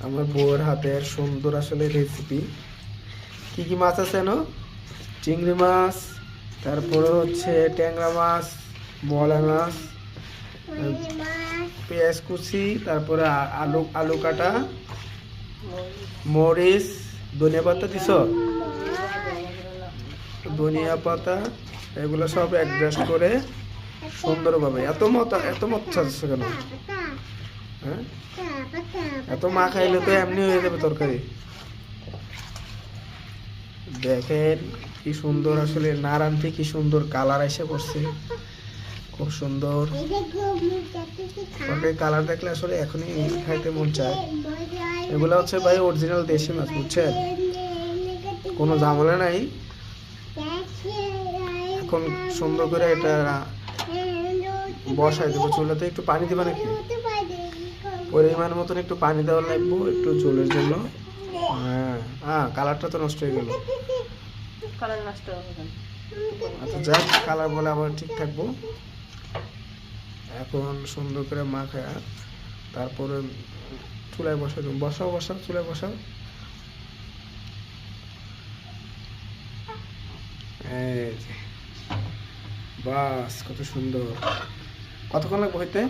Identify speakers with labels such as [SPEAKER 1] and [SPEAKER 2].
[SPEAKER 1] আমার বউয়ের হাতের সুন্দর আসলে রেসিপি। কি কি মাছ আছে না? চিংড়ি মাছ, তারপরে হচ্ছে ট্যাংরা মাছ, মলা মাছ, পেঁয়াজ কুচি, তারপরে আলু আলু কাটা, মরিচ, ধনিয়া পাতা দিছ, ধনিয়া পাতা, এগুলো সব অ্যাডজাস্ট করে সুন্দরভাবে। এত মত আছে কেন? হ্যাঁ, এত মা খাইলে তো এমনি হয়ে যাবে তরকারি। দেখেন কি সুন্দর আসলে নারান্তি, কি সুন্দর কালার এসে পড়ছে, খুব সুন্দর তরকারি। কালার দেখলে আসলে এখনই খাইতে মন চায়। এগুলো হচ্ছে ভাই অরিজিনাল দেশি মাছ, বুঝছেন? কোনো ঝামেলা নাই। এখন সুন্দর করে এটা বসাই দেবো চুলাতে। একটু পানি দিবা নাকি? পরিমাণ মতন একটু পানি দেওয়া লাগবো একটু ঝোলের জন্য। হ্যাঁ হ্যাঁ, কালারটা তো নষ্ট হয়ে গেল। আচ্ছা যাক, কালার বলে আবার ঠিক থাকবো। এখন সুন্দর করে মাখা, তারপরে চুলায় বসাই দেবো। বসাও চুলায় বসাও। এই যে বাস, কত সুন্দর। কতক্ষণ লাগবে হইতে?